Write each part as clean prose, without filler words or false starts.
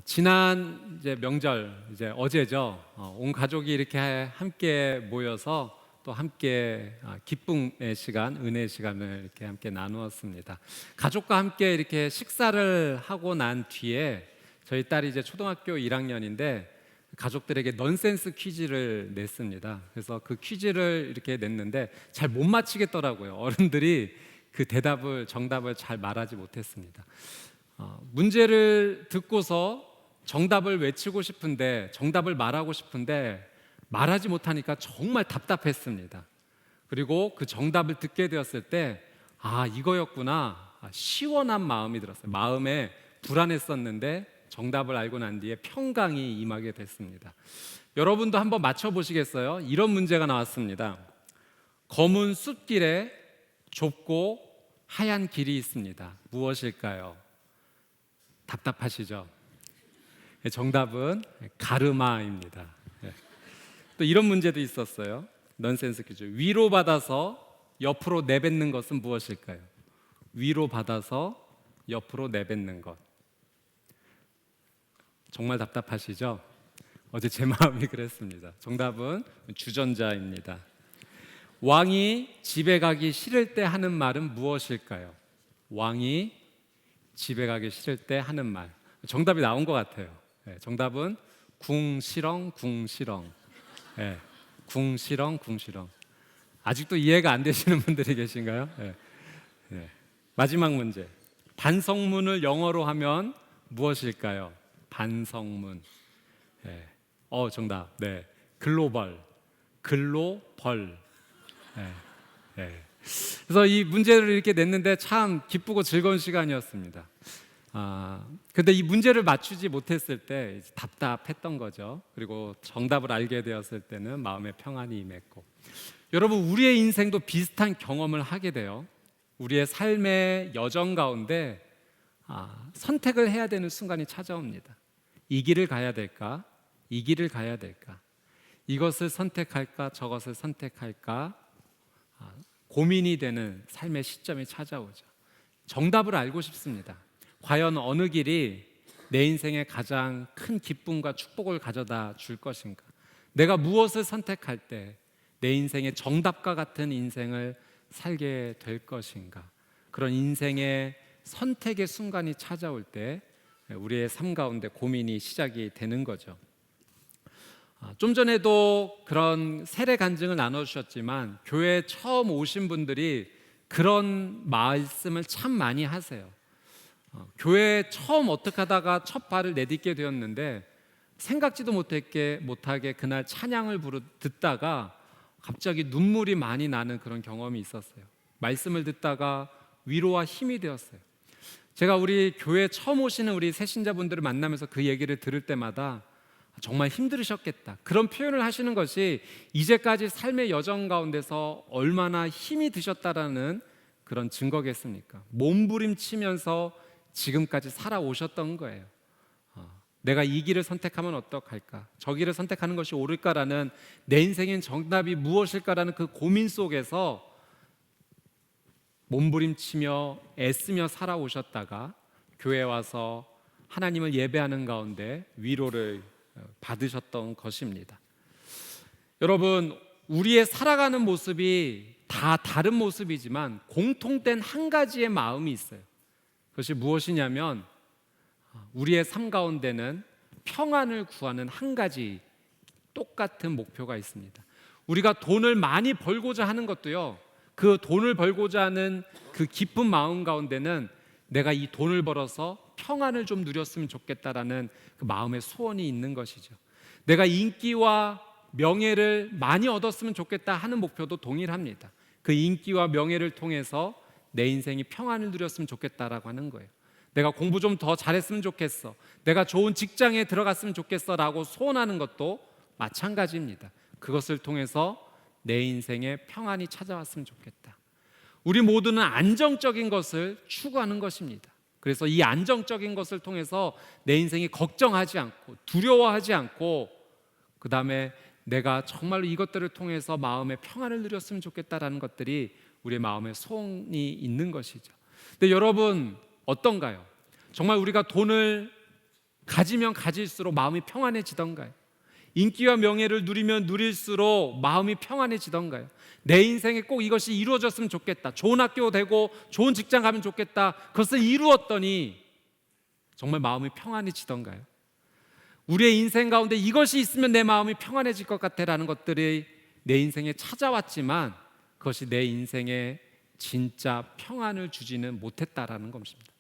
지난 이제 명절 이제 어제죠. 온 가족이 이렇게 함께 모여서 또 함께 기쁨의 시간, 은혜의 시간을 이렇게 함께 나누었습니다. 가족과 함께 이렇게 식사를 하고 난 뒤에 저희 딸이 이제 초등학교 1학년인데 가족들에게 넌센스 퀴즈를 냈습니다. 그래서 그 퀴즈를 이렇게 냈는데 잘 못 맞히겠더라고요. 어른들이 그 정답을 잘 말하지 못했습니다. 문제를 듣고서 정답을 외치고 싶은데 정답을 말하고 싶은데 말하지 못하니까 정말 답답했습니다. 그리고 그 정답을 듣게 되었을 때 이거였구나, 시원한 마음이 들었어요. 마음에 불안했었는데 정답을 알고 난 뒤에 평강이 임하게 됐습니다. 여러분도 한번 맞춰보시겠어요? 이런 문제가 나왔습니다. 검은 숲길에 좁고 하얀 길이 있습니다. 무엇일까요? 답답하시죠? 정답은 가르마입니다. 또 이런 문제도 있었어요. 넌센스 퀴즈. 위로 받아서 옆으로 내뱉는 것은 무엇일까요? 위로 받아서 옆으로 내뱉는 것. 정말 답답하시죠? 어제 제 마음이 그랬습니다. 정답은 주전자입니다. 왕이 집에 가기 싫을 때 하는 말은 무엇일까요? 왕이 집에 가기 싫을 때 하는 말. 정답이 나온 것 같아요. 정답은 궁시렁 궁시렁. 궁시렁 궁시렁. 아직도 이해가 안 되시는 분들이 계신가요? 마지막 문제. 반성문을 영어로 하면 무엇일까요? 반성문. 정답. 글로벌. 그래서 이 문제를 이렇게 냈는데 참 기쁘고 즐거운 시간이었습니다. 근데 이 문제를 맞추지 못했을 때 답답했던 거죠. 그리고 정답을 알게 되었을 때는 마음의 평안이 임했고, 여러분, 우리의 인생도 비슷한 경험을 하게 돼요. 우리의 삶의 여정 가운데 선택을 해야 되는 순간이 찾아옵니다. 이 길을 가야 될까? 이 길을 가야 될까? 이것을 선택할까? 저것을 선택할까? 고민이 되는 삶의 시점이 찾아오죠. 정답을 알고 싶습니다. 과연 어느 길이 내 인생에 가장 큰 기쁨과 축복을 가져다 줄 것인가? 내가 무엇을 선택할 때 내 인생의 정답과 같은 인생을 살게 될 것인가? 그런 인생의 선택의 순간이 찾아올 때 우리의 삶 가운데 고민이 시작이 되는 거죠. 좀 전에도 그런 세례 간증을 나눠주셨지만 교회에 처음 오신 분들이 그런 말씀을 참 많이 하세요. 교회에 처음 어떻게 하다가 첫 발을 내딛게 되었는데 생각지도 못하게 그날 찬양을 듣다가 갑자기 눈물이 많이 나는 그런 경험이 있었어요. 말씀을 듣다가 위로와 힘이 되었어요. 제가 우리 교회에 처음 오시는 우리 새신자분들을 만나면서 그 얘기를 들을 때마다 정말 힘들으셨겠다, 그런 표현을 하시는 것이 이제까지 삶의 여정 가운데서 얼마나 힘이 드셨다라는 그런 증거겠습니까? 몸부림치면서 지금까지 살아오셨던 거예요. 내가 이 길을 선택하면 어떡할까? 저 길을 선택하는 것이 옳을까라는, 내 인생엔 정답이 무엇일까라는 그 고민 속에서 몸부림치며 애쓰며 살아오셨다가 교회에 와서 하나님을 예배하는 가운데 위로를 받으셨던 것입니다. 여러분, 우리의 살아가는 모습이 다 다른 모습이지만 공통된 한 가지의 마음이 있어요. 그것이 무엇이냐면 우리의 삶 가운데는 평안을 구하는 한 가지 똑같은 목표가 있습니다. 우리가 돈을 많이 벌고자 하는 것도요, 그 돈을 벌고자 하는 그 깊은 마음 가운데는 내가 이 돈을 벌어서 평안을 좀 누렸으면 좋겠다라는 그 마음의 소원이 있는 것이죠. 내가 인기와 명예를 많이 얻었으면 좋겠다 하는 목표도 동일합니다. 그 인기와 명예를 통해서 내 인생이 평안을 누렸으면 좋겠다라고 하는 거예요. 내가 공부 좀 더 잘했으면 좋겠어, 내가 좋은 직장에 들어갔으면 좋겠어 라고 소원하는 것도 마찬가지입니다. 그것을 통해서 내 인생에 평안이 찾아왔으면 좋겠다. 우리 모두는 안정적인 것을 추구하는 것입니다. 그래서 이 안정적인 것을 통해서 내 인생이 걱정하지 않고 두려워하지 않고, 그 다음에 내가 정말로 이것들을 통해서 마음의 평안을 누렸으면 좋겠다라는 것들이 우리의 마음의 소원이 있는 것이죠. 근데 여러분, 어떤가요? 정말 우리가 돈을 가지면 가질수록 마음이 평안해지던가요? 인기와 명예를 누리면 누릴수록 마음이 평안해지던가요? 내 인생에 꼭 이것이 이루어졌으면 좋겠다, 좋은 학교 되고 좋은 직장 가면 좋겠다, 그것을 이루었더니 정말 마음이 평안해지던가요? 우리의 인생 가운데 이것이 있으면 내 마음이 평안해질 것 같아라는 것들이 내 인생에 찾아왔지만 그것이 내 인생에 진짜 평안을 주지는 못했다라는 것입니다.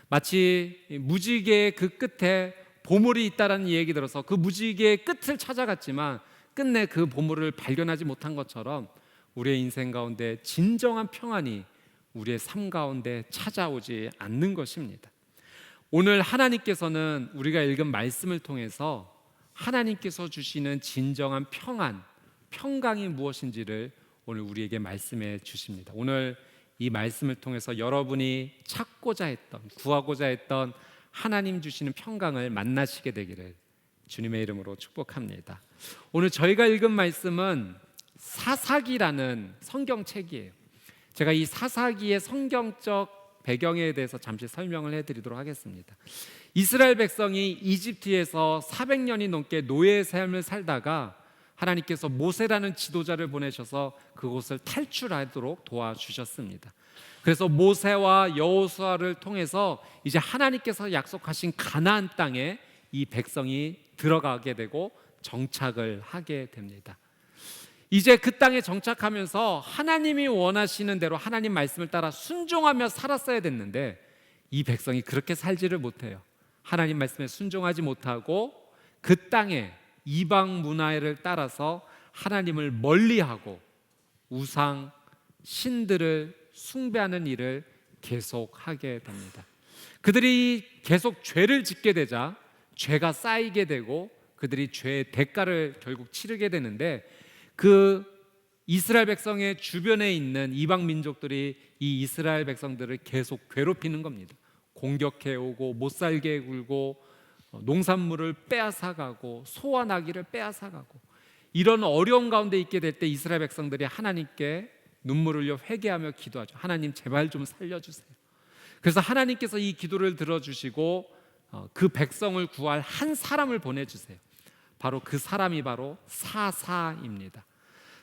마치 무지개의 그 끝에 보물이 있다라는 얘기 들어서 그 무지개의 끝을 찾아갔지만 끝내 그 보물을 발견하지 못한 것처럼 우리의 인생 가운데 진정한 평안이 우리의 삶 가운데 찾아오지 않는 것입니다. 오늘 하나님께서는 우리가 읽은 말씀을 통해서 하나님께서 주시는 진정한 평안, 평강이 무엇인지를 오늘 우리에게 말씀해 주십니다. 오늘 이 말씀을 통해서 여러분이 찾고자 했던, 구하고자 했던 하나님 주시는 평강을 만나시게 되기를 주님의 이름으로 축복합니다. 오늘 저희가 읽은 말씀은 사사기라는 성경책이에요. 제가 이 사사기의 성경적 배경에 대해서 잠시 설명을 해드리도록 하겠습니다. 이스라엘 백성이 이집트에서 400년이 넘게 노예의 삶을 살다가 하나님께서 모세라는 지도자를 보내셔서 그곳을 탈출하도록 도와주셨습니다. 그래서 모세와 여호수아를 통해서 이제 하나님께서 약속하신 가나안 땅에 이 백성이 들어가게 되고 정착을 하게 됩니다. 이제 그 땅에 정착하면서 하나님이 원하시는 대로 하나님 말씀을 따라 순종하며 살았어야 됐는데 이 백성이 그렇게 살지를 못해요. 하나님 말씀에 순종하지 못하고 그 땅에 이방 문화를 따라서 하나님을 멀리하고 우상, 신들을 숭배하는 일을 계속하게 됩니다. 그들이 계속 죄를 짓게 되자 죄가 쌓이게 되고 그들이 죄의 대가를 결국 치르게 되는데 그 이스라엘 백성의 주변에 있는 이방 민족들이 이 이스라엘 백성들을 계속 괴롭히는 겁니다. 공격해 오고 못 살게 굴고 농산물을 빼앗아가고 소와 나귀를 빼앗아가고 이런 어려운 가운데 있게 될 때 이스라엘 백성들이 하나님께 눈물을 흘려 회개하며 기도하죠. 하나님 제발 좀 살려주세요. 그래서 하나님께서 이 기도를 들어주시고 그 백성을 구할 한 사람을 보내주세요. 바로 그 사람이 바로 사사입니다.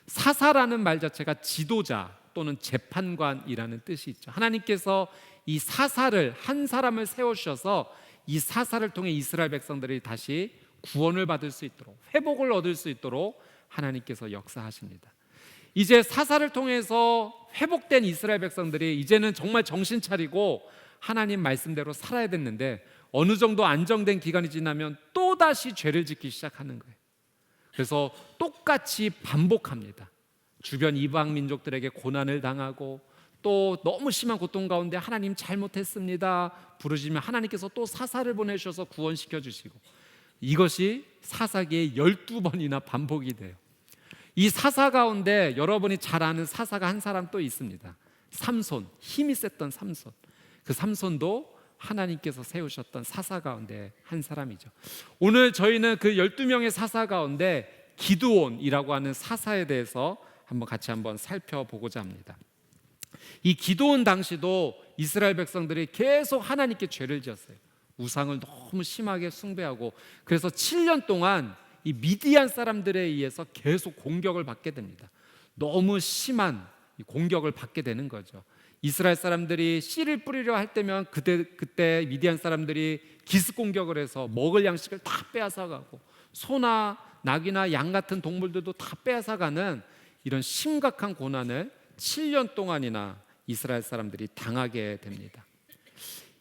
사사라는 말 자체가 지도자 또는 재판관이라는 뜻이 있죠. 하나님께서 이 사사를 한 사람을 세우셔서 이 사사를 통해 이스라엘 백성들이 다시 구원을 받을 수 있도록 회복을 얻을 수 있도록 하나님께서 역사하십니다. 이제 사사를 통해서 회복된 이스라엘 백성들이 이제는 정말 정신 차리고 하나님 말씀대로 살아야 됐는데 어느 정도 안정된 기간이 지나면 또다시 죄를 짓기 시작하는 거예요. 그래서 똑같이 반복합니다. 주변 이방 민족들에게 고난을 당하고 또 너무 심한 고통 가운데 하나님 잘못했습니다 부르시면 하나님께서 또 사사를 보내셔서 구원시켜 주시고 이것이 사사기에 12번이나 반복이 돼요. 이 사사 가운데 여러분이 잘 아는 사사가 한 사람 또 있습니다. 삼손, 힘이 셌던 삼손. 그 삼손도 하나님께서 세우셨던 사사 가운데 한 사람이죠. 오늘 저희는 그 12명의 사사 가운데 기드온이라고 하는 사사에 대해서 같이 한번 살펴보고자 합니다. 이 기드온 당시도 이스라엘 백성들이 계속 하나님께 죄를 지었어요. 우상을 너무 심하게 숭배하고 그래서 7년 동안 이 미디안 사람들에 의해서 계속 공격을 받게 됩니다. 너무 심한 공격을 받게 되는 거죠. 이스라엘 사람들이 씨를 뿌리려 할 때면 그때 미디안 사람들이 기습 공격을 해서 먹을 양식을 다 빼앗아가고 소나 낙이나 양 같은 동물들도 다 빼앗아가는 이런 심각한 고난을 7년 동안이나 이스라엘 사람들이 당하게 됩니다.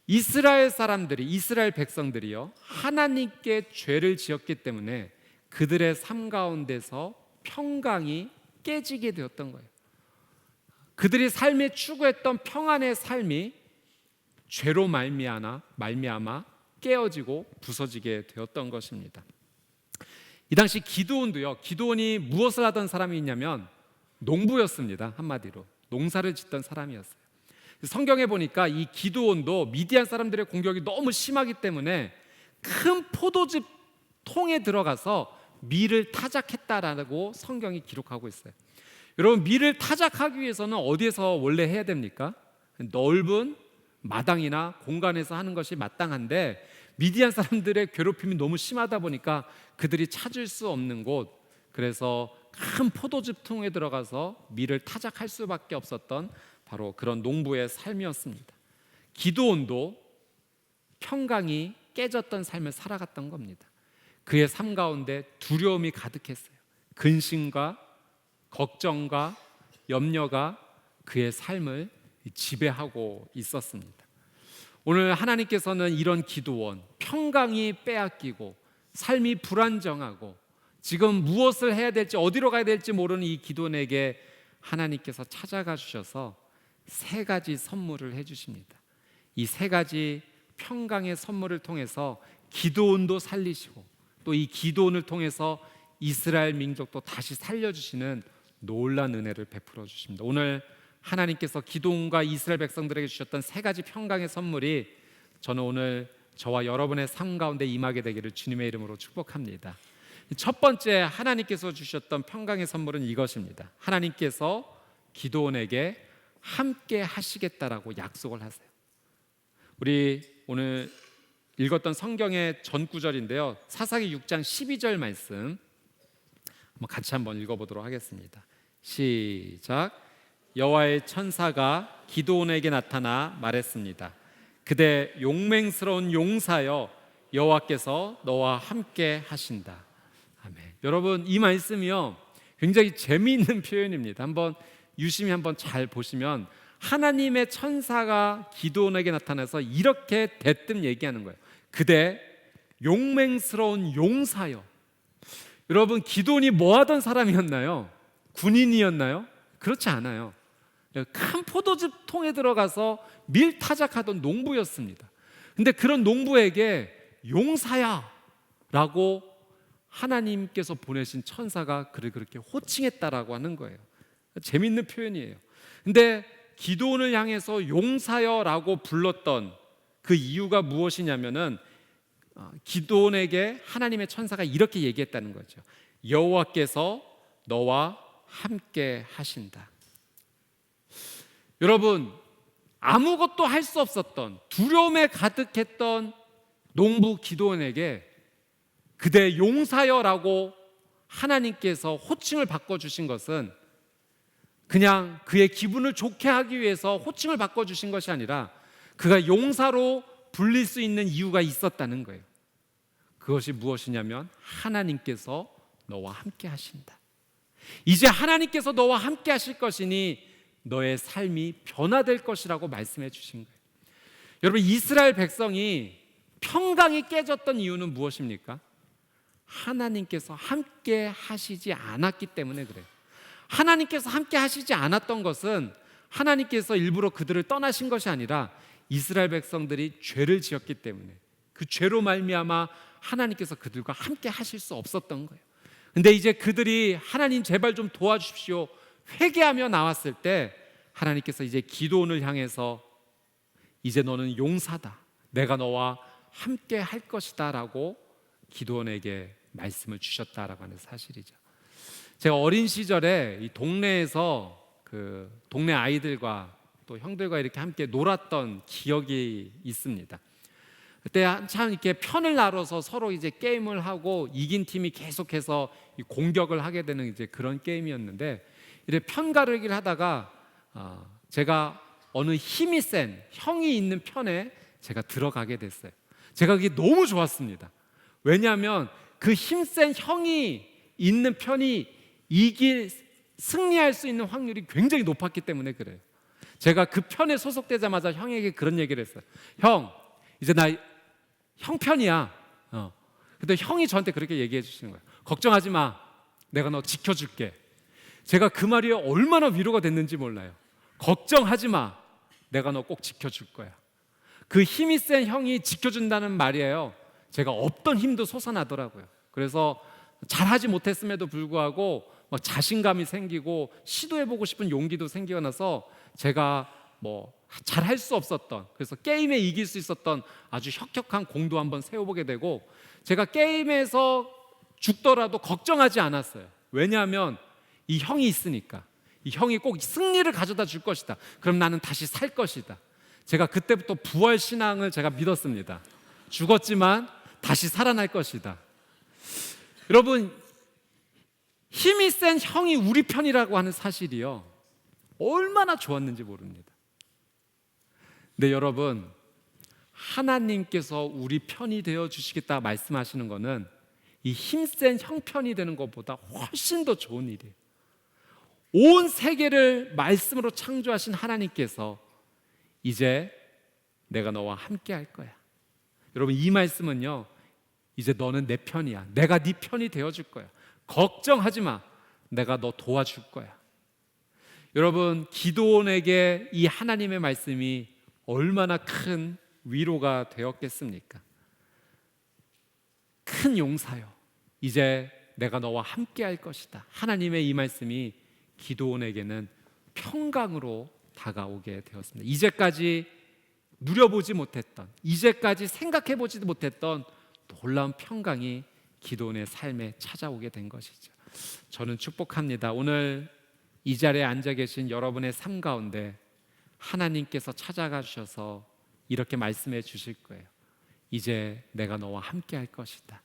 이스라엘 백성들이요 하나님께 죄를 지었기 때문에 그들의 삶 가운데서 평강이 깨지게 되었던 거예요. 그들이 삶에 추구했던 평안의 삶이 죄로 말미암아 깨어지고 부서지게 되었던 것입니다. 이 당시 기드온이 무엇을 하던 사람이냐면 농부였습니다. 한마디로 농사를 짓던 사람이었어요. 성경에 보니까 이 기드온도 미디안 사람들의 공격이 너무 심하기 때문에 큰 포도즙 통에 들어가서 밀을 타작했다라고 성경이 기록하고 있어요. 여러분, 밀을 타작하기 위해서는 어디에서 원래 해야 됩니까? 넓은 마당이나 공간에서 하는 것이 마땅한데 미디안 사람들의 괴롭힘이 너무 심하다 보니까 그들이 찾을 수 없는 곳, 그래서 큰 포도즙 통에 들어가서 밀을 타작할 수밖에 없었던 바로 그런 농부의 삶이었습니다. 기드온도 평강이 깨졌던 삶을 살아갔던 겁니다. 그의 삶 가운데 두려움이 가득했어요. 근심과 걱정과 염려가 그의 삶을 지배하고 있었습니다. 오늘 하나님께서는 이런 기드온, 평강이 빼앗기고 삶이 불안정하고 지금 무엇을 해야 될지, 어디로 가야 될지 모르는 이 기드온에게 하나님께서 찾아가 주셔서 세 가지 선물을 해주십니다. 이 세 가지 평강의 선물을 통해서 기드온도 살리시고 또 이 기드온을 통해서 이스라엘 민족도 다시 살려주시는 놀라운 은혜를 베풀어 주십니다. 오늘 하나님께서 기드온과 이스라엘 백성들에게 주셨던 세 가지 평강의 선물이 저는 오늘 저와 여러분의 삶 가운데 임하게 되기를 주님의 이름으로 축복합니다. 첫 번째 하나님께서 주셨던 평강의 선물은 이것입니다. 하나님께서 기드온에게 함께 하시겠다라고 약속을 하세요. 우리 오늘 읽었던 성경의 전 구절인데요, 사사기 6장 12절 말씀 같이 한번 읽어보도록 하겠습니다. 시작. 여호와의 천사가 기드온에게 나타나 말했습니다. 그대 용맹스러운 용사여, 여호와께서 너와 함께 하신다. 아멘. 여러분, 이 말씀이요 굉장히 재미있는 표현입니다. 한번 유심히 한번 잘 보시면 하나님의 천사가 기드온에게 나타나서 이렇게 대뜸 얘기하는 거예요. 그대 용맹스러운 용사여. 여러분, 기드온이 뭐 하던 사람이었나요? 군인이었나요? 그렇지 않아요. 큰 포도즙 통에 들어가서 밀 타작하던 농부였습니다. 근데 그런 농부에게 용사야 라고 하나님께서 보내신 천사가 그를 그렇게 호칭했다라고 하는 거예요. 재밌는 표현이에요. 근데 기드온을 향해서 용사여라고 불렀던 그 이유가 무엇이냐면은 기드온에게 하나님의 천사가 이렇게 얘기했다는 거죠. 여호와께서 너와 함께 하신다. 여러분, 아무것도 할 수 없었던 두려움에 가득했던 농부 기드온에게 그대 용사여라고 하나님께서 호칭을 바꿔주신 것은 그냥 그의 기분을 좋게 하기 위해서 호칭을 바꿔주신 것이 아니라 그가 용사로 불릴 수 있는 이유가 있었다는 거예요. 그것이 무엇이냐면 하나님께서 너와 함께 하신다. 이제 하나님께서 너와 함께 하실 것이니 너의 삶이 변화될 것이라고 말씀해 주신 거예요. 여러분, 이스라엘 백성이 평강이 깨졌던 이유는 무엇입니까? 하나님께서 함께 하시지 않았기 때문에 그래요. 하나님께서 함께 하시지 않았던 것은 하나님께서 일부러 그들을 떠나신 것이 아니라 이스라엘 백성들이 죄를 지었기 때문에 그 죄로 말미암아 하나님께서 그들과 함께 하실 수 없었던 거예요. 근데 이제 그들이 하나님 제발 좀 도와주십시오 회개하며 나왔을 때 하나님께서 이제 기드온을 향해서 이제 너는 용사다, 내가 너와 함께 할 것이다 라고 기드온에게 말씀을 주셨다라고 하는 사실이죠. 제가 어린 시절에 이 동네에서 그 동네 아이들과 또 형들과 이렇게 함께 놀았던 기억이 있습니다. 그때 한참 이렇게 편을 나눠서 서로 이제 게임을 하고 이긴 팀이 계속해서 공격을 하게 되는 이제 그런 게임이었는데, 이렇게 편 가르기를 하다가 제가 어느 힘이 센 형이 있는 편에 제가 들어가게 됐어요. 제가 그게 너무 좋았습니다. 왜냐하면 그 힘센 형이 있는 편이 승리할 수 있는 확률이 굉장히 높았기 때문에 그래요. 제가 그 편에 소속되자마자 형에게 그런 얘기를 했어요. 형, 이제 나 형 편이야. 근데 형이 저한테 그렇게 얘기해 주시는 거예요. 걱정하지 마, 내가 너 지켜줄게. 제가 그 말이 얼마나 위로가 됐는지 몰라요. 걱정하지 마, 내가 너 꼭 지켜줄 거야. 그 힘이 센 형이 지켜준다는 말이에요. 제가 없던 힘도 솟아나더라고요. 그래서 잘하지 못했음에도 불구하고 막 자신감이 생기고 시도해보고 싶은 용기도 생기고 나서 제가 뭐 잘할 수 없었던, 그래서 게임에 이길 수 있었던 아주 혁혁한 공도 한번 세워보게 되고, 제가 게임에서 죽더라도 걱정하지 않았어요. 왜냐하면 이 형이 있으니까, 이 형이 꼭 승리를 가져다 줄 것이다. 그럼 나는 다시 살 것이다. 제가 그때부터 부활 신앙을 제가 믿었습니다. 죽었지만 다시 살아날 것이다. 여러분, 힘이 센 형이 우리 편이라고 하는 사실이요, 얼마나 좋았는지 모릅니다. 근데 여러분, 하나님께서 우리 편이 되어 주시겠다 말씀하시는 것은 이 힘센 형편이 되는 것보다 훨씬 더 좋은 일이에요. 온 세계를 말씀으로 창조하신 하나님께서 이제 내가 너와 함께 할 거야. 여러분, 이 말씀은요, 이제 너는 내 편이야. 내가 네 편이 되어줄 거야. 걱정하지 마. 내가 너 도와줄 거야. 여러분, 기드온에게 이 하나님의 말씀이 얼마나 큰 위로가 되었겠습니까? 큰 용사요, 이제 내가 너와 함께 할 것이다. 하나님의 이 말씀이 기드온에게는 평강으로 다가오게 되었습니다. 이제까지 누려보지 못했던, 이제까지 생각해보지도 못했던 놀라운 평강이 기드온의 삶에 찾아오게 된 것이죠. 저는 축복합니다. 오늘 이 자리에 앉아 계신 여러분의 삶 가운데 하나님께서 찾아가 주셔서 이렇게 말씀해 주실 거예요. 이제 내가 너와 함께 할 것이다.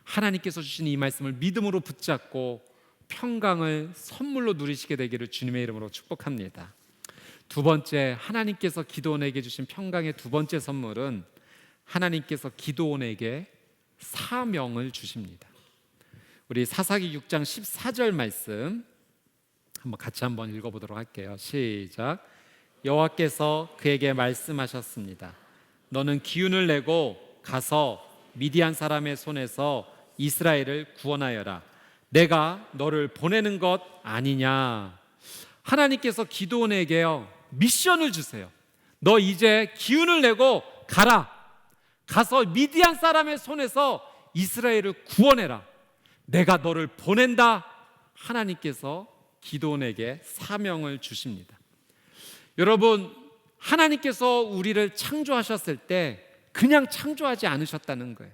하나님께서 주신 이 말씀을 믿음으로 붙잡고 평강을 선물로 누리시게 되기를 주님의 이름으로 축복합니다. 두 번째, 하나님께서 기드온에게 주신 평강의 두 번째 선물은 하나님께서 기드온에게 사명을 주십니다. 우리 사사기 6장 14절 말씀 같이 한번 읽어보도록 할게요. 시작. 여호와께서 그에게 말씀하셨습니다. 너는 기운을 내고 가서 미디안 사람의 손에서 이스라엘을 구원하여라. 내가 너를 보내는 것 아니냐. 하나님께서 기드온에게요, 미션을 주세요. 너 이제 기운을 내고 가라. 가서 미디안 사람의 손에서 이스라엘을 구원해라. 내가 너를 보낸다. 하나님께서 기드온에게 사명을 주십니다. 여러분, 하나님께서 우리를 창조하셨을 때 그냥 창조하지 않으셨다는 거예요.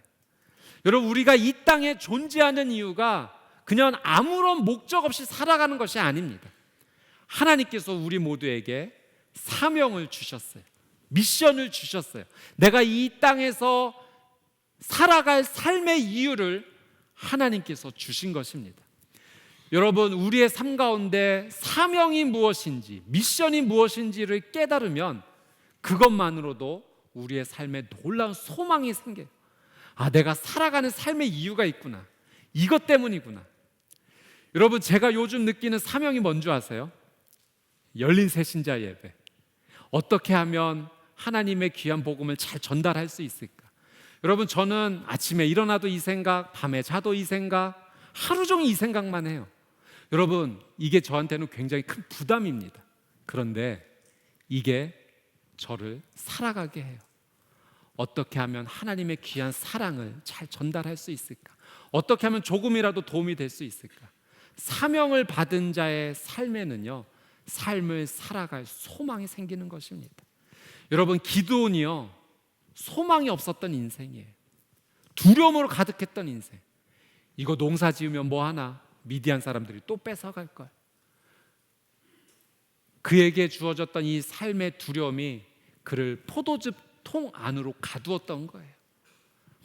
여러분, 우리가 이 땅에 존재하는 이유가 그냥 아무런 목적 없이 살아가는 것이 아닙니다. 하나님께서 우리 모두에게 사명을 주셨어요. 미션을 주셨어요. 내가 이 땅에서 살아갈 삶의 이유를 하나님께서 주신 것입니다. 여러분, 우리의 삶 가운데 사명이 무엇인지, 미션이 무엇인지를 깨달으면 그것만으로도 우리의 삶에 놀라운 소망이 생겨요. 아, 내가 살아가는 삶의 이유가 있구나. 이것 때문이구나. 여러분, 제가 요즘 느끼는 사명이 뭔지 아세요? 열린 새신자 예배. 어떻게 하면 하나님의 귀한 복음을 잘 전달할 수 있을까? 여러분, 저는 아침에 일어나도 이 생각, 밤에 자도 이 생각, 하루 종일 이 생각만 해요. 여러분, 이게 저한테는 굉장히 큰 부담입니다. 그런데 이게 저를 살아가게 해요. 어떻게 하면 하나님의 귀한 사랑을 잘 전달할 수 있을까? 어떻게 하면 조금이라도 도움이 될 수 있을까? 사명을 받은 자의 삶에는요, 삶을 살아갈 소망이 생기는 것입니다. 여러분, 기드온이요, 소망이 없었던 인생이에요. 두려움으로 가득했던 인생. 이거 농사 지으면 뭐 하나? 미디안 사람들이 또 뺏어갈 걸. 그에게 주어졌던 이 삶의 두려움이 그를 포도즙 통 안으로 가두었던 거예요.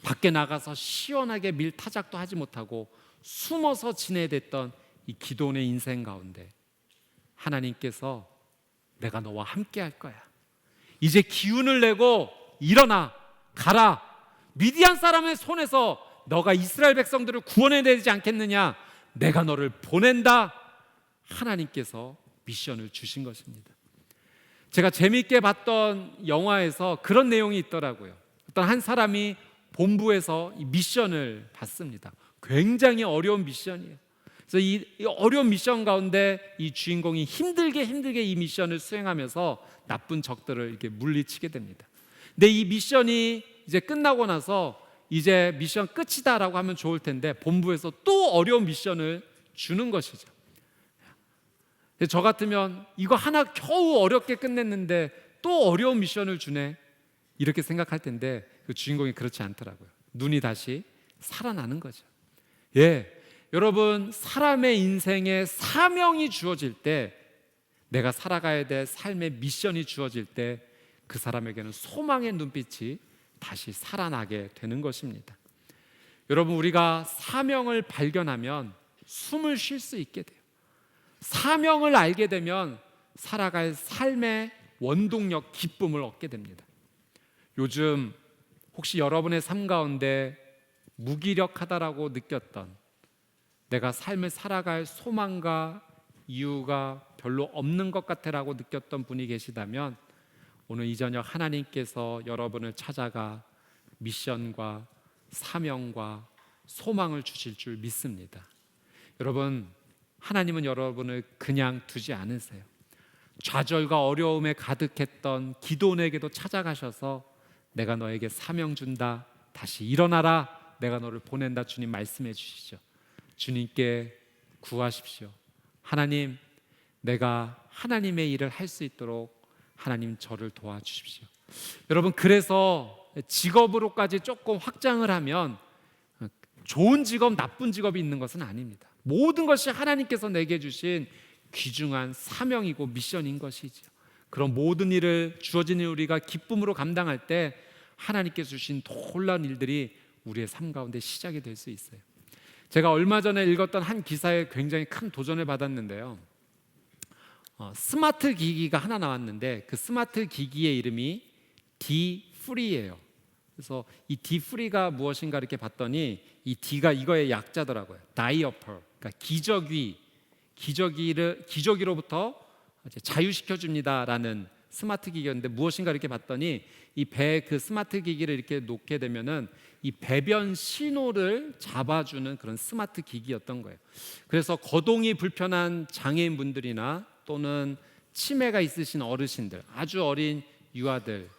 밖에 나가서 시원하게 밀타작도 하지 못하고 숨어서 지내야 됐던 이 기드온의 인생 가운데 하나님께서 내가 너와 함께 할 거야. 이제 기운을 내고 일어나 가라. 미디안 사람의 손에서 너가 이스라엘 백성들을 구원해야 되지 않겠느냐. 내가 너를 보낸다. 하나님께서 미션을 주신 것입니다. 제가 재미있게 봤던 영화에서 그런 내용이 있더라고요. 어떤 한 사람이 본부에서 이 미션을 받습니다. 굉장히 어려운 미션이에요. 그래서 이 어려운 미션 가운데 이 주인공이 힘들게 이 미션을 수행하면서 나쁜 적들을 이렇게 물리치게 됩니다. 근데 이 미션이 이제 끝나고 나서 이제 미션 끝이다라고 하면 좋을 텐데 본부에서 또 어려운 미션을 주는 것이죠. 저 같으면 이거 하나 겨우 어렵게 끝냈는데 또 어려운 미션을 주네, 이렇게 생각할 텐데 그 주인공이 그렇지 않더라고요. 눈이 다시 살아나는 거죠. 예, 여러분, 사람의 인생에 사명이 주어질 때, 내가 살아가야 될 삶의 미션이 주어질 때 그 사람에게는 소망의 눈빛이 다시 살아나게 되는 것입니다. 여러분, 우리가 사명을 발견하면 숨을 쉴 수 있게 돼요. 사명을 알게 되면 살아갈 삶의 원동력, 기쁨을 얻게 됩니다. 요즘 혹시 여러분의 삶 가운데 무기력하다라고 느꼈던, 내가 삶을 살아갈 소망과 이유가 별로 없는 것 같아라고 느꼈던 분이 계시다면 오늘 이 저녁 하나님께서 여러분을 찾아가 미션과 사명과 소망을 주실 줄 믿습니다. 여러분, 하나님은 여러분을 그냥 두지 않으세요. 좌절과 어려움에 가득했던 기도원에게도 찾아가셔서 내가 너에게 사명 준다, 다시 일어나라, 내가 너를 보낸다, 주님 말씀해 주시죠. 주님께 구하십시오. 하나님, 내가 하나님의 일을 할 수 있도록 하나님 저를 도와주십시오. 여러분, 그래서 직업으로까지 조금 확장을 하면 좋은 직업, 나쁜 직업이 있는 것은 아닙니다. 모든 것이 하나님께서 내게 주신 귀중한 사명이고 미션인 것이죠. 그런 모든 일을, 주어진 일 우리가 기쁨으로 감당할 때 하나님께서 주신 놀라운 일들이 우리의 삶 가운데 시작이 될 수 있어요. 제가 얼마 전에 읽었던 한 기사에 굉장히 큰 도전을 받았는데요. 스마트 기기가 하나 나왔는데 그 스마트 기기의 이름이 D3예요. 그래서 이 D3가 무엇인가 이렇게 봤더니 이 D가 이거의 약자더라고요. 다이어퍼, 그러니까 기저귀로부터 자유시켜 줍니다라는 스마트 기기였는데, 무엇인가 이렇게 봤더니 이 배에 그 스마트 기기를 이렇게 놓게 되면은 이 배변 신호를 잡아주는 그런 스마트 기기였던 거예요. 그래서 거동이 불편한 장애인 분들이나 또는 치매가 있으신 어르신들, 아주 어린 유아들,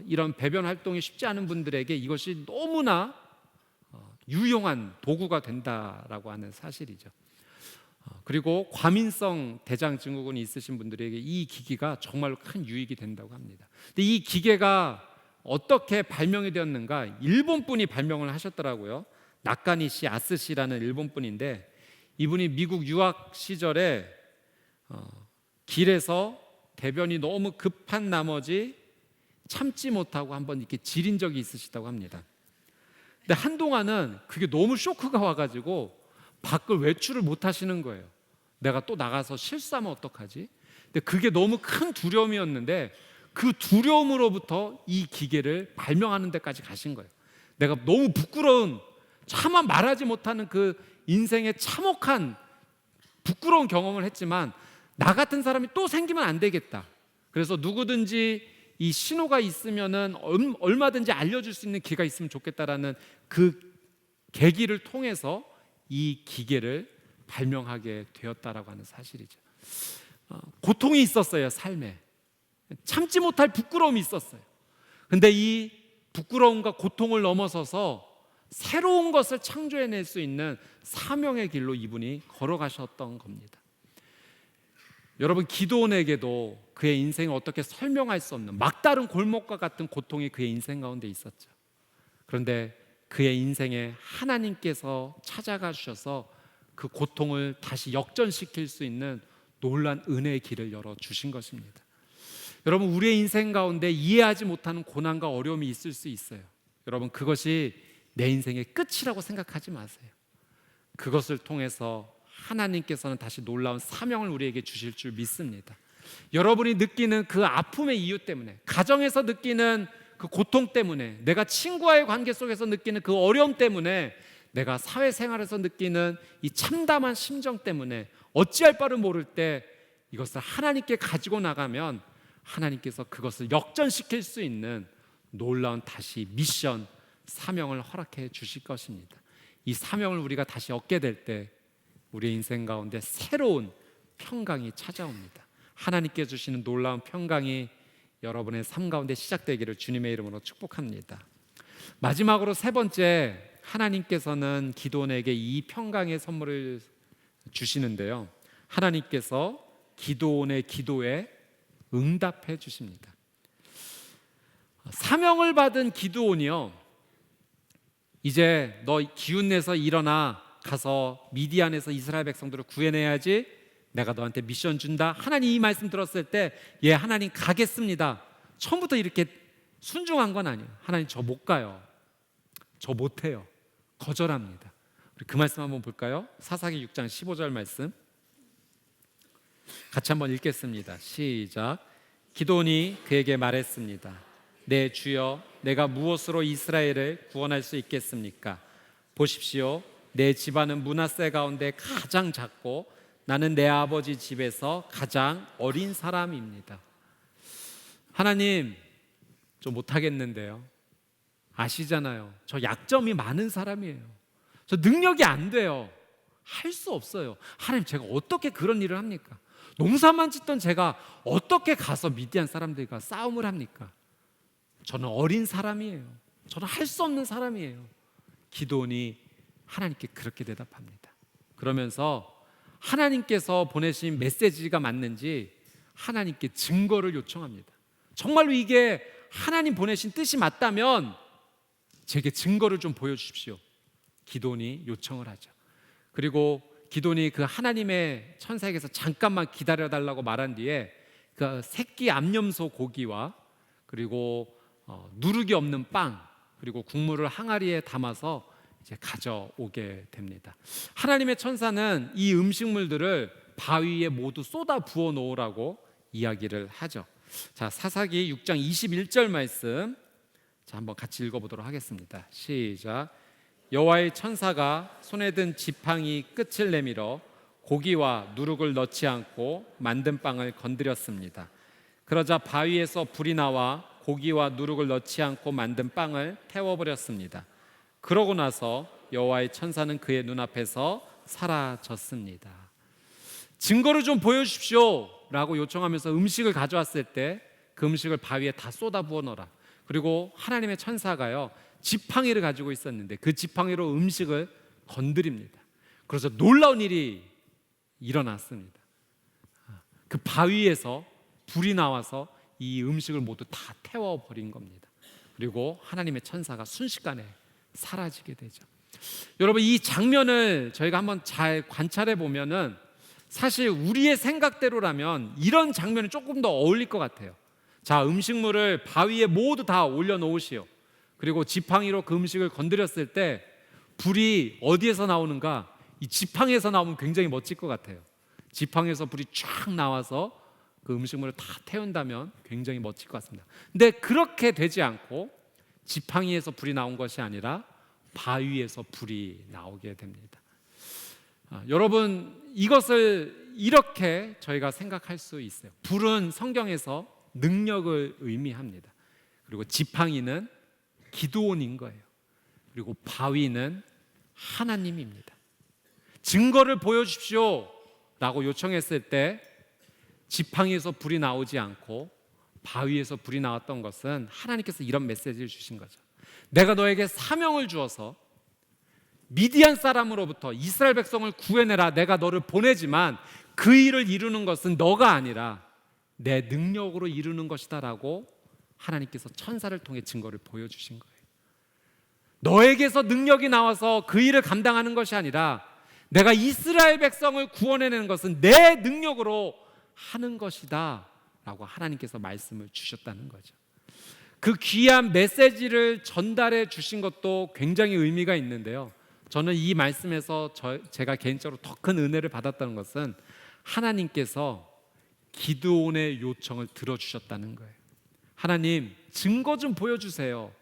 이런 배변 활동이 쉽지 않은 분들에게 이것이 너무나 유용한 도구가 된다라고 하는 사실이죠. 그리고 과민성 대장 증후군이 있으신 분들에게 이 기기가 정말로 큰 유익이 된다고 합니다. 근데 이 기계가 어떻게 발명이 되었는가? 일본 분이 발명을 하셨더라고요. 나카니시 아스시라는 일본 분인데, 이분이 미국 유학 시절에 길에서 대변이 너무 급한 나머지 참지 못하고 한번 이렇게 지린 적이 있으시다고 합니다. 근데 한동안은 그게 너무 쇼크가 와가지고 밖을 외출을 못 하시는 거예요. 내가 또 나가서 실수하면 어떡하지? 근데 그게 너무 큰 두려움이었는데 그 두려움으로부터 이 기계를 발명하는 데까지 가신 거예요. 내가 너무 부끄러운, 차마 말하지 못하는 그 인생의 참혹한 부끄러운 경험을 했지만 나 같은 사람이 또 생기면 안 되겠다. 그래서 누구든지 이 신호가 있으면은 얼마든지 알려줄 수 있는 기회가 있으면 좋겠다라는 그 계기를 통해서 이 기계를 발명하게 되었다라고 하는 사실이죠. 고통이 있었어요, 삶에. 참지 못할 부끄러움이 있었어요. 근데 이 부끄러움과 고통을 넘어서서 새로운 것을 창조해낼 수 있는 사명의 길로 이분이 걸어가셨던 겁니다. 여러분, 기도원에게도 그의 인생을 어떻게 설명할 수 없는 막다른 골목과 같은 고통이 그의 인생 가운데 있었죠. 그런데 그의 인생에 하나님께서 찾아가 주셔서 그 고통을 다시 역전시킬 수 있는 놀라운 은혜의 길을 열어주신 것입니다. 여러분, 우리의 인생 가운데 이해하지 못하는 고난과 어려움이 있을 수 있어요. 여러분, 그것이 내 인생의 끝이라고 생각하지 마세요. 그것을 통해서 하나님께서는 다시 놀라운 사명을 우리에게 주실 줄 믿습니다. 여러분이 느끼는 그 아픔의 이유 때문에, 가정에서 느끼는 그 고통 때문에, 내가 친구와의 관계 속에서 느끼는 그 어려움 때문에, 내가 사회생활에서 느끼는 이 참담한 심정 때문에 어찌할 바를 모를 때 이것을 하나님께 가지고 나가면 하나님께서 그것을 역전시킬 수 있는 놀라운 다시 미션, 사명을 허락해 주실 것입니다. 이 사명을 우리가 다시 얻게 될 때 우리의 인생 가운데 새로운 평강이 찾아옵니다. 하나님께 주시는 놀라운 평강이 여러분의 삶 가운데 시작되기를 주님의 이름으로 축복합니다. 마지막으로 세 번째, 하나님께서는 기도원에게 이 평강의 선물을 주시는데요, 하나님께서 기도원의 기도에 응답해 주십니다. 사명을 받은 기드온이요, 이제 너 기운내서 일어나 가서 미디안에서 이스라엘 백성들을 구해내야지, 내가 너한테 미션 준다. 하나님 이 말씀 들었을 때, 예, 하나님 가겠습니다, 처음부터 이렇게 순종한 건 아니에요. 하나님 저 못 가요. 저 못해요. 거절합니다. 우리 그 말씀 한번 볼까요? 사사기 6장 15절 말씀 같이 한번 읽겠습니다. 시작. 기드온이 그에게 말했습니다. 내 주여, 내가 무엇으로 이스라엘을 구원할 수 있겠습니까? 보십시오. 내 집안은 므낫세 가운데 가장 작고 나는 내 아버지 집에서 가장 어린 사람입니다. 하나님, 저 못하겠는데요. 아시잖아요. 저 약점이 많은 사람이에요. 저 능력이 안 돼요. 할 수 없어요. 하나님, 제가 어떻게 그런 일을 합니까? 농사만 짓던 제가 어떻게 가서 미디안 사람들과 싸움을 합니까? 저는 어린 사람이에요. 저는 할 수 없는 사람이에요. 기드온이 하나님께 그렇게 대답합니다. 그러면서 하나님께서 보내신 메시지가 맞는지 하나님께 증거를 요청합니다. 정말로 이게 하나님 보내신 뜻이 맞다면 제게 증거를 좀 보여주십시오. 기드온이 요청을 하죠. 그리고 기드온이 그 하나님의 천사에게서 잠깐만 기다려달라고 말한 뒤에 그 새끼 암염소 고기와 그리고 누룩이 없는 빵 그리고 국물을 항아리에 담아서 이제 가져오게 됩니다. 하나님의 천사는 이 음식물들을 바위에 모두 쏟아 부어 놓으라고 이야기를 하죠. 자, 사사기 6장 21절 말씀 자, 한번 같이 읽어보도록 하겠습니다. 시작. 여호와의 천사가 손에 든 지팡이 끝을 내밀어 고기와 누룩을 넣지 않고 만든 빵을 건드렸습니다. 그러자 바위에서 불이 나와 고기와 누룩을 넣지 않고 만든 빵을 태워버렸습니다. 그러고 나서 여호와의 천사는 그의 눈앞에서 사라졌습니다. 증거를 좀 보여주십시오 라고 요청하면서 음식을 가져왔을 때 그 음식을 바위에 다 쏟아부어 넣어라. 그리고 하나님의 천사가요 지팡이를 가지고 있었는데 그 지팡이로 음식을 건드립니다. 그래서 놀라운 일이 일어났습니다. 그 바위에서 불이 나와서 이 음식을 모두 다 태워버린 겁니다. 그리고 하나님의 천사가 순식간에 사라지게 되죠. 여러분, 이 장면을 저희가 한번 잘 관찰해 보면은 사실 우리의 생각대로라면 이런 장면이 조금 더 어울릴 것 같아요. 자, 음식물을 바위에 모두 다 올려놓으시오. 그리고 지팡이로 그 음식을 건드렸을 때 불이 어디에서 나오는가? 이 지팡이에서 나오면 굉장히 멋질 것 같아요. 지팡이에서 불이 쫙 나와서 그 음식물을 다 태운다면 굉장히 멋질 것 같습니다. 근데 그렇게 되지 않고 지팡이에서 불이 나온 것이 아니라 바위에서 불이 나오게 됩니다. 여러분, 이것을 이렇게 저희가 생각할 수 있어요. 불은 성경에서 능력을 의미합니다. 그리고 지팡이는 기드온인 거예요. 그리고 바위는 하나님입니다. 증거를 보여주십시오 라고 요청했을 때 지팡이에서 불이 나오지 않고 바위에서 불이 나왔던 것은 하나님께서 이런 메시지를 주신 거죠. 내가 너에게 사명을 주어서 미디안 사람으로부터 이스라엘 백성을 구해내라. 내가 너를 보내지만 그 일을 이루는 것은 너가 아니라 내 능력으로 이루는 것이다 라고 하나님께서 천사를 통해 증거를 보여주신 거예요. 너에게서 능력이 나와서 그 일을 감당하는 것이 아니라 내가 이스라엘 백성을 구원해내는 것은 내 능력으로 하는 것이다 라고 하나님께서 말씀을 주셨다는 거죠. 그 귀한 메시지를 전달해 주신 것도 굉장히 의미가 있는데요, 저는 이 말씀에서 제가 개인적으로 더 큰 은혜를 받았다는 것은 하나님께서 기드온의 요청을 들어주셨다는 거예요. 하나님, 증거 좀 보여주세요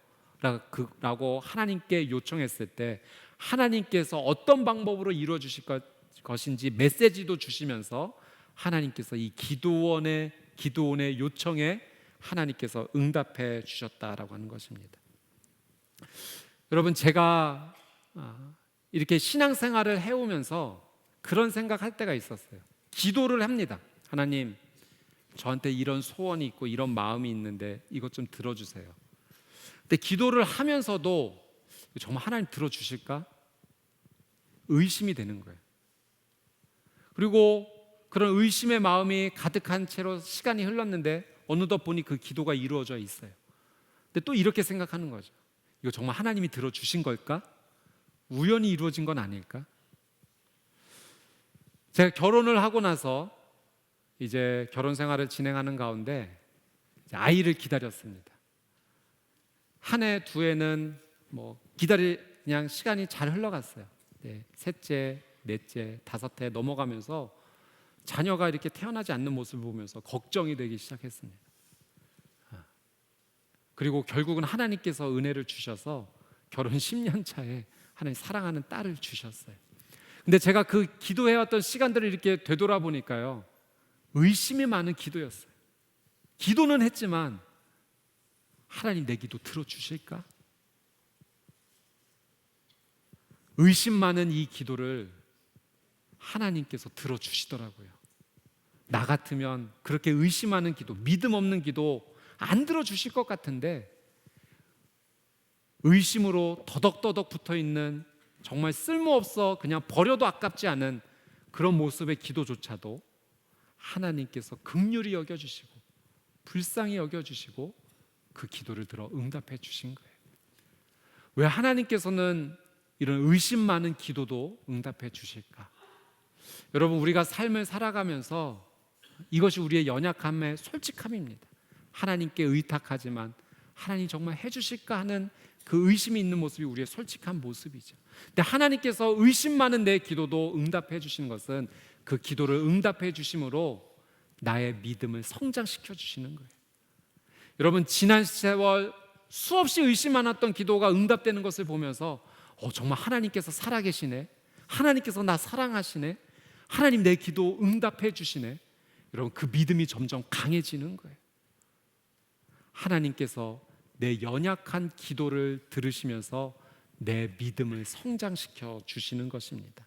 라고 하나님께 요청했을 때 하나님께서 어떤 방법으로 이루어 주실 것인지 메시지도 주시면서 하나님께서 이 기드온의 요청에 하나님께서 응답해 주셨다라고 하는 것입니다. 여러분, 제가 이렇게 신앙생활을 해오면서 그런 생각할 때가 있었어요. 기도를 합니다. 하나님, 저한테 이런 소원이 있고 이런 마음이 있는데 이것 좀 들어주세요. 근데 기도를 하면서도 정말 하나님 들어주실까? 의심이 되는 거예요. 그리고 그런 의심의 마음이 가득한 채로 시간이 흘렀는데 어느덧 보니 그 기도가 이루어져 있어요. 근데 또 이렇게 생각하는 거죠. 이거 정말 하나님이 들어주신 걸까? 우연히 이루어진 건 아닐까? 제가 결혼을 하고 나서 이제 결혼 생활을 진행하는 가운데 아이를 기다렸습니다. 한 해, 두 해는 그냥 시간이 잘 흘러갔어요. 네, 셋째, 넷째, 다섯 해 넘어가면서 자녀가 이렇게 태어나지 않는 모습을 보면서 걱정이 되기 시작했습니다. 그리고 결국은 하나님께서 은혜를 주셔서 결혼 10년 차에 하나님 사랑하는 딸을 주셨어요. 근데 제가 그 기도해왔던 시간들을 이렇게 되돌아보니까요, 의심이 많은 기도였어요. 기도는 했지만 하나님 내 기도 들어주실까? 의심 많은 이 기도를 하나님께서 들어주시더라고요. 나 같으면 그렇게 의심하는 기도, 믿음 없는 기도 안 들어주실 것 같은데, 의심으로 더덕더덕 붙어있는 정말 쓸모없어 그냥 버려도 아깝지 않은 그런 모습의 기도조차도 하나님께서 긍휼히 여겨주시고 불쌍히 여겨주시고 그 기도를 들어 응답해 주신 거예요. 왜 하나님께서는 이런 의심 많은 기도도 응답해 주실까? 여러분, 우리가 삶을 살아가면서 이것이 우리의 연약함의 솔직함입니다. 하나님께 의탁하지만 하나님 정말 해주실까 하는 그 의심이 있는 모습이 우리의 솔직한 모습이죠. 근데 하나님께서 의심 많은 내 기도도 응답해 주시는 것은 그 기도를 응답해 주심으로 나의 믿음을 성장시켜 주시는 거예요. 여러분, 지난 세월 수없이 의심 많았던 기도가 응답되는 것을 보면서 정말 하나님께서 살아계시네, 하나님께서 나 사랑하시네, 하나님 내 기도 응답해 주시네, 여러분, 그 믿음이 점점 강해지는 거예요. 하나님께서 내 연약한 기도를 들으시면서 내 믿음을 성장시켜 주시는 것입니다.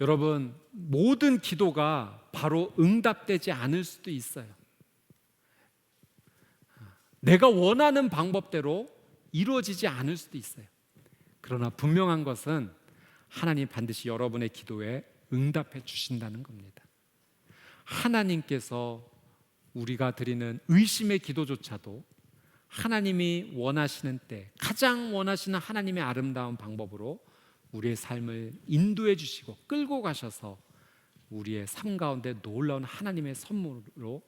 여러분, 모든 기도가 바로 응답되지 않을 수도 있어요. 내가 원하는 방법대로 이루어지지 않을 수도 있어요. 그러나 분명한 것은 하나님 반드시 여러분의 기도에 응답해 주신다는 겁니다. 하나님께서 우리가 드리는 의심의 기도조차도 하나님이 원하시는 때, 가장 원하시는 하나님의 아름다운 방법으로 우리의 삶을 인도해 주시고 끌고 가셔서 우리의 삶 가운데 놀라운 하나님의 선물로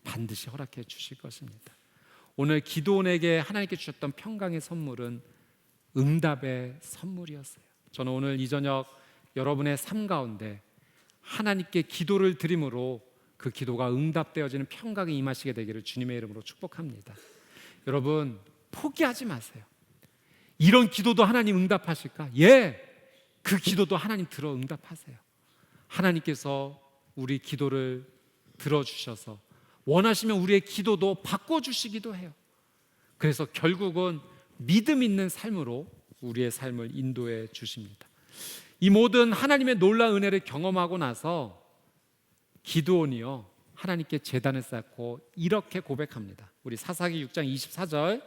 반드시 허락해 주실 것입니다. 오늘 기도원에게 하나님께 주셨던 평강의 선물은 응답의 선물이었어요. 저는 오늘 이 저녁 여러분의 삶 가운데 하나님께 기도를 드림으로 그 기도가 응답되어지는 평강이 임하시게 되기를 주님의 이름으로 축복합니다. 여러분, 포기하지 마세요. 이런 기도도 하나님 응답하실까? 예, 그 기도도 하나님 들어 응답하세요. 하나님께서 우리 기도를 들어주셔서 원하시면 우리의 기도도 바꿔주시기도 해요. 그래서 결국은 믿음 있는 삶으로 우리의 삶을 인도해 주십니다. 이 모든 하나님의 놀라운 은혜를 경험하고 나서 기드온이요, 하나님께 제단을 쌓고 이렇게 고백합니다. 우리 사사기 6장 24절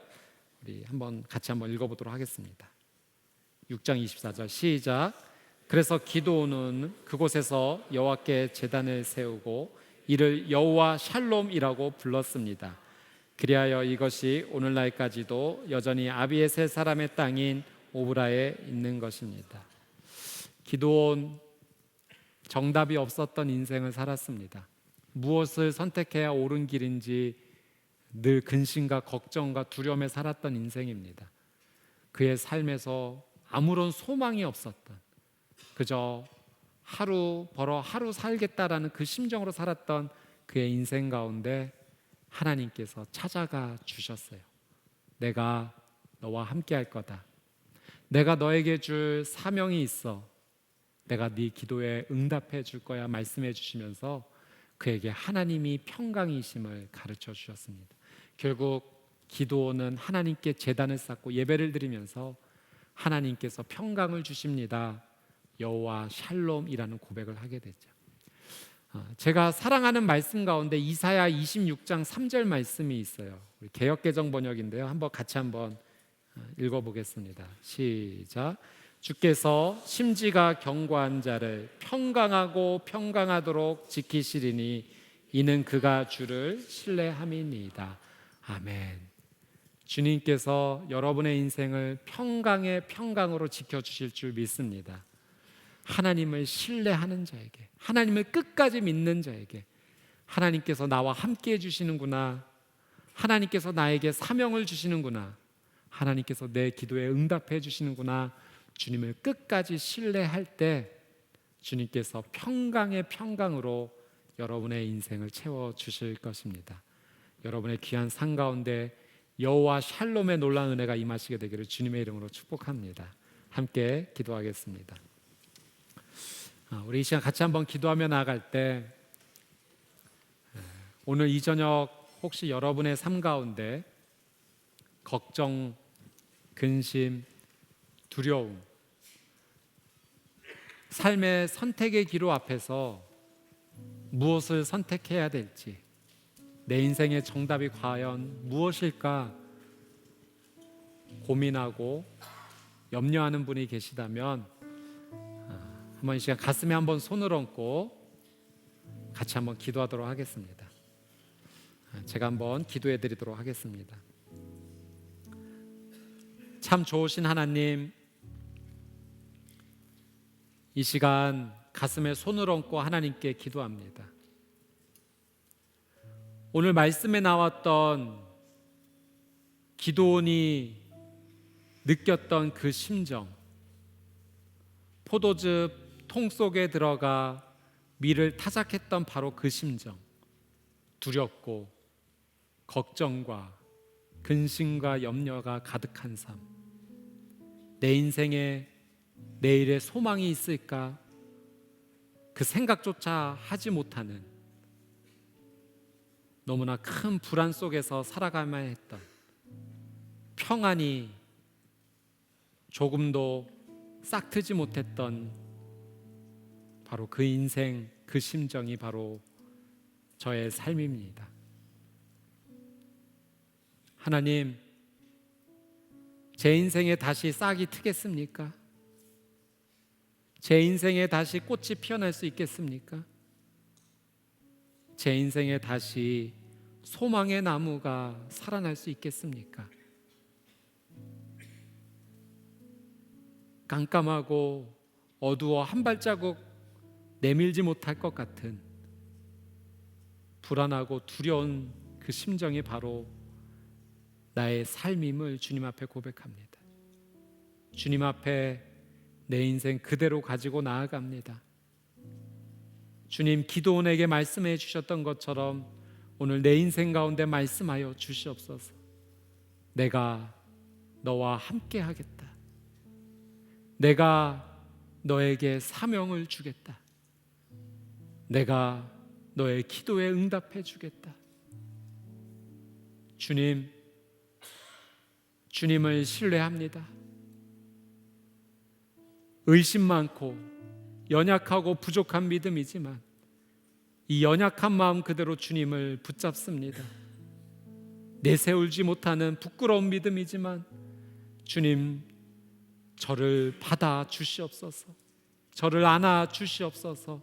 우리 같이 한번 읽어보도록 하겠습니다. 6장 24절 시작. 그래서 기드온은 그곳에서 여호와께 제단을 세우고 이를 여호와 샬롬이라고 불렀습니다. 그리하여 이것이 오늘날까지도 여전히 아비에셀 사람의 땅인 오브라에 있는 것입니다. 기드온, 정답이 없었던 인생을 살았습니다. 무엇을 선택해야 옳은 길인지 늘 근심과 걱정과 두려움에 살았던 인생입니다. 그의 삶에서 아무런 소망이 없었던, 그저 하루 벌어 하루 살겠다라는 그 심정으로 살았던 그의 인생 가운데 하나님께서 찾아가 주셨어요. 내가 너와 함께 할 거다. 내가 너에게 줄 사명이 있어. 내가 네 기도에 응답해 줄 거야 말씀해 주시면서 그에게 하나님이 평강이심을 가르쳐 주셨습니다. 결국 기드온은 하나님께 제단을 쌓고 예배를 드리면서 하나님께서 평강을 주십니다, 여호와 샬롬이라는 고백을 하게 됐죠. 제가 사랑하는 말씀 가운데 이사야 26장 3절 말씀이 있어요. 우리 개역개정 번역인데요, 같이 읽어보겠습니다. 시작. 주께서 심지가 견고한 자를 평강하고 평강하도록 지키시리니 이는 그가 주를 신뢰함이니이다. 아멘. 주님께서 여러분의 인생을 평강의 평강으로 지켜주실 줄 믿습니다. 하나님을 신뢰하는 자에게, 하나님을 끝까지 믿는 자에게 하나님께서 나와 함께 해주시는구나, 하나님께서 나에게 사명을 주시는구나, 하나님께서 내 기도에 응답해 주시는구나, 주님을 끝까지 신뢰할 때 주님께서 평강의 평강으로 여러분의 인생을 채워주실 것입니다. 여러분의 귀한 삶 가운데 여호와 샬롬의 놀라운 은혜가 임하시게 되기를 주님의 이름으로 축복합니다. 함께 기도하겠습니다. 우리 이 시간 같이 한번 기도하며 나아갈 때, 오늘 이 저녁 혹시 여러분의 삶 가운데 걱정, 근심, 두려움, 삶의 선택의 기로 앞에서 무엇을 선택해야 될지, 내 인생의 정답이 과연 무엇일까 고민하고 염려하는 분이 계시다면 한번 이 시간 가슴에 한번 손을 얹고 같이 한번 기도하도록 하겠습니다. 제가 한번 기도해 드리도록 하겠습니다. 참 좋으신 하나님, 이 시간 가슴에 손을 얹고 하나님께 기도합니다. 오늘 말씀에 나왔던 기드온이 느꼈던 그 심정, 포도즙 통 속에 들어가 밀을 타작했던 바로 그 심정, 두렵고 걱정과 근심과 염려가 가득한 삶, 내 인생에 내일의 소망이 있을까 그 생각조차 하지 못하는 너무나 큰 불안 속에서 살아가야만 했던, 평안이 조금도 싹트지 못했던 바로 그 인생, 그 심정이 바로 저의 삶입니다. 하나님, 제 인생에 다시 싹이 트겠습니까? 제 인생에 다시 꽃이 피어날 수 있겠습니까? 제 인생에 다시 소망의 나무가 살아날 수 있겠습니까? 깜깜하고 어두워 한 발자국 내밀지 못할 것 같은 불안하고 두려운 그 심정이 바로 나의 삶임을 주님 앞에 고백합니다. 주님 앞에 내 인생 그대로 가지고 나아갑니다. 주님, 기드온에게 말씀해 주셨던 것처럼 오늘 내 인생 가운데 말씀하여 주시옵소서. 내가 너와 함께 하겠다. 내가 너에게 사명을 주겠다. 내가 너의 기도에 응답해 주겠다. 주님, 주님을 신뢰합니다. 의심 많고 연약하고 부족한 믿음이지만 이 연약한 마음 그대로 주님을 붙잡습니다. 내세울지 못하는 부끄러운 믿음이지만 주님, 저를 받아 주시옵소서. 저를 안아 주시옵소서.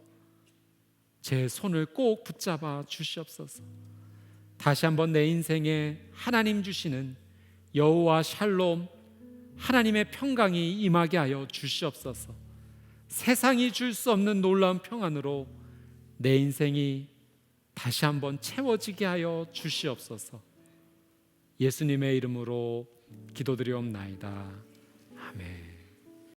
제 손을 꼭 붙잡아 주시옵소서. 다시 한번 내 인생에 하나님 주시는 여호와 샬롬, 하나님의 평강이 임하게 하여 주시옵소서. 세상이 줄 수 없는 놀라운 평안으로 내 인생이 다시 한번 채워지게 하여 주시옵소서. 예수님의 이름으로 기도드리옵나이다. 아멘.